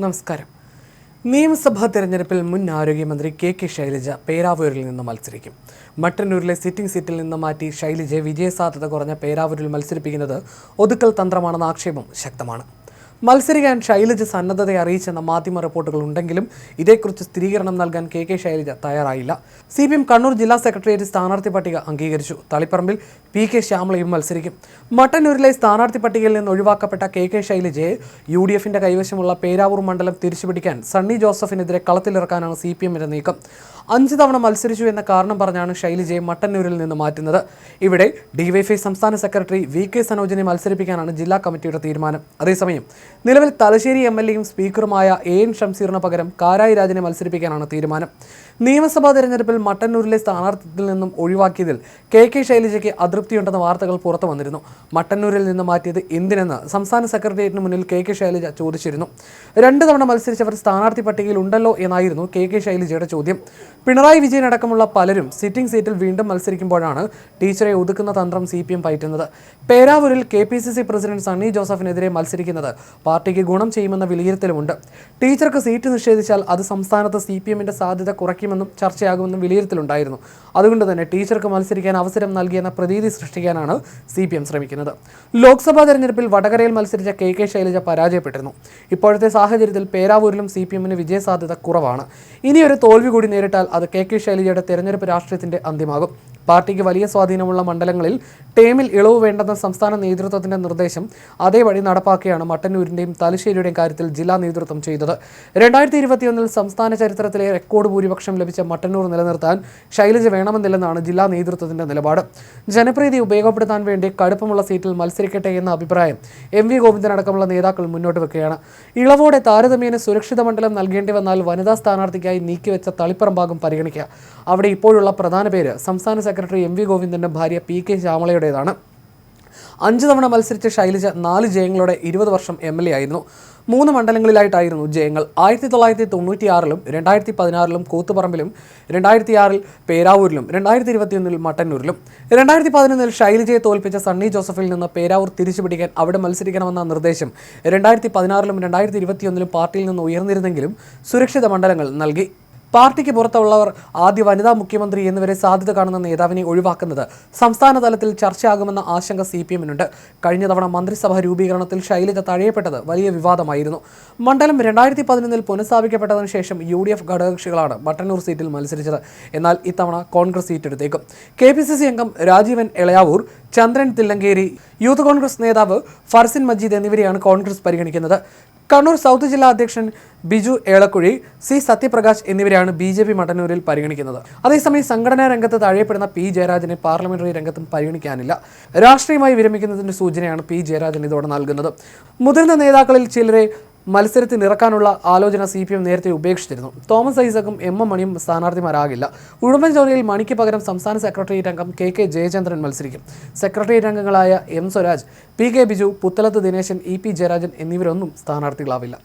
നമസ്കാരം. നിയമസഭാ തെരഞ്ഞെടുപ്പിൽ മുൻ ആരോഗ്യമന്ത്രി കെ ശൈലജ പേരാവൂരിൽ നിന്ന് മത്സരിക്കും. മട്ടന്നൂരിലെ സിറ്റിംഗ് സീറ്റിൽ നിന്ന് മാറ്റി ശൈലജയെ വിജയസാധ്യത കുറഞ്ഞ പേരാവൂരിൽ മത്സരിപ്പിക്കുന്നത് ഒതുക്കൽ തന്ത്രമാണെന്ന ആക്ഷേപം ശക്തമാണ്. മത്സരിക്കാൻ ശൈലജ സന്നദ്ധതയെ അറിയിച്ചെന്ന മാധ്യമ റിപ്പോർട്ടുകൾ ഉണ്ടെങ്കിലും ഇതേക്കുറിച്ച് സ്ഥിരീകരണം നൽകാൻ കെ ശൈലജ തയ്യാറായില്ല. CPM കണ്ണൂർ ജില്ലാ സെക്രട്ടേറിയറ്റ് സ്ഥാനാർത്ഥി പട്ടിക അംഗീകരിച്ചു. തളിപ്പറമ്പിൽ PK ശ്യാമളയും മത്സരിക്കും. മട്ടന്നൂരിലെ സ്ഥാനാർത്ഥി പട്ടികയിൽ നിന്ന് ഒഴിവാക്കപ്പെട്ട കെ ശൈലജയെ UDFന്റെ കൈവശമുള്ള പേരാവൂർ മണ്ഡലം തിരിച്ചുപിടിക്കാൻ സണ്ണി ജോസഫിനെതിരെ കളത്തിലിറക്കാനാണ് CPMന്റെ നീക്കം. 5 തവണ മത്സരിച്ചു എന്ന കാരണം പറഞ്ഞാണ് ശൈലജയെ മട്ടന്നൂരിൽ നിന്ന് മാറ്റുന്നത്. ഇവിടെ DYFI സംസ്ഥാന സെക്രട്ടറി VK സനോജിനെ മത്സരിപ്പിക്കാനാണ് ജില്ലാ കമ്മിറ്റിയുടെ തീരുമാനം. അതേസമയം നിലവിൽ തലശ്ശേരി MLAയും സ്പീക്കറുമായ AN ഷംസീറിന് പകരം കാരായി രാജനെ മത്സരിപ്പിക്കാനാണ് തീരുമാനം. നിയമസഭാ തെരഞ്ഞെടുപ്പിൽ മട്ടന്നൂരിലെ സ്ഥാനാർത്ഥിത്വത്തിൽ നിന്നും ഒഴിവാക്കിയതിൽ കെ ശൈലജയ്ക്ക് അതൃപ്തിയുണ്ടെന്ന വാർത്തകൾ പുറത്തു വന്നിരുന്നു. മട്ടന്നൂരിൽ നിന്ന് മാറ്റിയത് എന്തിനെന്ന് സംസ്ഥാന സെക്രട്ടേറിയറ്റിന് മുന്നിൽ കെ ശൈലജ ചോദിച്ചിരുന്നു. 2 തവണ മത്സരിച്ചവർ സ്ഥാനാർത്ഥി പട്ടികയിൽ ഉണ്ടല്ലോ എന്നായിരുന്നു കെ ശൈലജയുടെ ചോദ്യം. പിണറായി വിജയൻ അടക്കമുള്ള പലരും സിറ്റിംഗ് സീറ്റിൽ വീണ്ടും മത്സരിക്കുമ്പോഴാണ് ടീച്ചറെ ഒതുക്കുന്ന തന്ത്രം CPM പയറ്റുന്നത്. പേരാവൂരിൽ KPCC പ്രസിഡന്റ് സണ്ണി ജോസഫിനെതിരെ മത്സരിക്കുന്നത് പാർട്ടിക്ക് ഗുണം ചെയ്യുമെന്ന വിലയിരുത്തലുമുണ്ട്. ടീച്ചർക്ക് സീറ്റ് നിഷേധിച്ചാൽ അത് സംസ്ഥാനത്ത് CPMന്റെ സാധ്യത കുറയ്ക്കുമെന്നും ചർച്ചയാകുമെന്നും വിലയിരുത്തലുണ്ടായിരുന്നു. അതുകൊണ്ട് തന്നെ ടീച്ചർക്ക് മത്സരിക്കാൻ അവസരം നൽകിയെന്ന പ്രതീതി സൃഷ്ടിക്കാനാണ് CPM ശ്രമിക്കുന്നത്. ലോക്സഭാ തെരഞ്ഞെടുപ്പിൽ വടകരയിൽ മത്സരിച്ച കെ ശൈലജ പരാജയപ്പെട്ടിരുന്നു. ഇപ്പോഴത്തെ സാഹചര്യത്തിൽ പേരാവൂരിലും CPMന് വിജയസാധ്യത കുറവാണ്. ഇനിയൊരു തോൽവി കൂടി നേരിട്ടാൽ അത് കെ ശൈലജയുടെ തെരഞ്ഞെടുപ്പ് രാഷ്ട്രീയത്തിന്റെ അന്ത്യമാകും. പാർട്ടിക്ക് വലിയ സ്വാധീനമുള്ള മണ്ഡലങ്ങളിൽ ടേമിൽ ഇളവ് വേണ്ടെന്ന സംസ്ഥാന നേതൃത്വത്തിന്റെ നിർദ്ദേശം അതേപടി നടപ്പാക്കിയാണ് മട്ടന്നൂരിന്റെയും തലശ്ശേരിയുടെയും കാര്യത്തിൽ ജില്ലാ നേതൃത്വം ചെയ്തത്. 2021 സംസ്ഥാന ചരിത്രത്തിലെ റെക്കോർഡ് ഭൂരിപക്ഷം ലഭിച്ച മട്ടന്നൂർ നിലനിർത്താൻ ശൈലജ വേണമെന്നില്ലെന്നാണ് ജില്ലാ നേതൃത്വത്തിന്റെ നിലപാട്. ജനപ്രീതി ഉപയോഗപ്പെടുത്താൻ വേണ്ടി കടുപ്പമുള്ള സീറ്റിൽ മത്സരിക്കട്ടെ എന്ന അഭിപ്രായം MV ഗോവിന്ദൻ അടക്കമുള്ള നേതാക്കൾ മുന്നോട്ട് വെക്കുകയാണ്. ഇളവോടെ താരതമ്യേന സുരക്ഷിത മണ്ഡലം നൽകേണ്ടി വന്നാൽ വനിതാ സ്ഥാനാർത്ഥിക്കായി നീക്കിവെച്ച തളിപ്പറമ്പാകും പരിഗണിക്കുക. അവിടെ ഇപ്പോഴുള്ള പ്രധാന പേര് സംസ്ഥാന സെക്രട്ടറി MV ഗോവിന്ദന്റെ ഭാര്യ PK ശ്യാമളയുടേതാണ്. 5 തവണ മത്സരിച്ച ശൈലജ 4 ജയങ്ങളോടെ 20 വർഷം MLA ആയിരുന്നു. 3 മണ്ഡലങ്ങളിലായിട്ടായിരുന്നു ജയങ്ങൾ. 1996-ലും 2016-ലും കൂത്തുപറമ്പിലും 2006-ൽ പേരാവൂരിലും 2021-ൽ മട്ടന്നൂരിലും 2011-ൽ ശൈലജയെ തോൽപ്പിച്ച സണ്ണി ജോസഫിൽ നിന്ന് പേരാവൂർ തിരിച്ചുപിടിക്കാൻ അവിടെ മത്സരിക്കണമെന്ന നിർദ്ദേശം 2016-ലും 2021-ലും പാർട്ടിയിൽ നിന്ന് ഉയർന്നിരുന്നെങ്കിലും സുരക്ഷിത മണ്ഡലങ്ങൾ നൽകി. പാർട്ടിക്ക് പുറത്തുള്ളവർ ആദ്യ വനിതാ മുഖ്യമന്ത്രി എന്നിവരെ സാധ്യത കാണുന്ന നേതാവിനെ ഒഴിവാക്കുന്നത് സംസ്ഥാന തലത്തിൽ ചർച്ചയാകുമെന്ന ആശങ്ക CPMനുണ്ട്. കഴിഞ്ഞ തവണ മന്ത്രിസഭാ രൂപീകരണത്തിൽ ശൈലജ തഴയപ്പെട്ടത് വലിയ വിവാദമായിരുന്നു. മണ്ഡലം 2011-ൽ പുനഃസ്ഥാപിക്കപ്പെട്ടതിനു ശേഷം UDF ഘടകകക്ഷികളാണ് മട്ടന്നൂർ സീറ്റിൽ മത്സരിച്ചത്. എന്നാൽ ഇത്തവണ കോൺഗ്രസ് സീറ്റ് എടുത്തേക്കും. KPCC അംഗം രാജീവൻ എളയാവൂർ, ചന്ദ്രൻ തില്ലങ്കേരി, യൂത്ത് കോൺഗ്രസ് നേതാവ് ഫർസിൻ മജീദ് എന്നിവരെയാണ് കോൺഗ്രസ് പരിഗണിക്കുന്നത്. കണ്ണൂർ സൗത്ത് ജില്ലാ അധ്യക്ഷൻ ബിജു ഏളക്കുഴി, C സത്യപ്രകാശ് എന്നിവരെയാണ് BJP മട്ടന്നൂരിൽ പരിഗണിക്കുന്നത്. അതേസമയം സംഘടനാ രംഗത്ത് തഴയപ്പെടുന്ന P ജയരാജനെ പാർലമെന്ററി രംഗത്തും പരിഗണിക്കാനില്ല. രാഷ്ട്രീയമായി വിരമിക്കുന്നതിന്റെ സൂചനയാണ് P ജയരാജൻ ഇതോടെ നൽകുന്നത്. മുതിർന്ന നേതാക്കളിൽ ചിലരെ മത്സരത്തിന് ഇറക്കാനുള്ള ആലോചന CPM നേരത്തെ ഉപേക്ഷിച്ചിരുന്നു. തോമസ് ഐസക്കും M മണിയും സ്ഥാനാർത്ഥിമാരാകില്ല. ഉടുമ്പൻചോലയിൽ മണിക്ക് പകരം സംസ്ഥാന സെക്രട്ടേറിയറ്റ് അംഗം KK ജയചന്ദ്രൻ മത്സരിക്കും. സെക്രട്ടേറിയറ്റ് അംഗങ്ങളായ M Swaraj, PK Biju, Puthalath Dineshan, EP Jayarajan എന്നിവരൊന്നും സ്ഥാനാർത്ഥികളാവില്ല.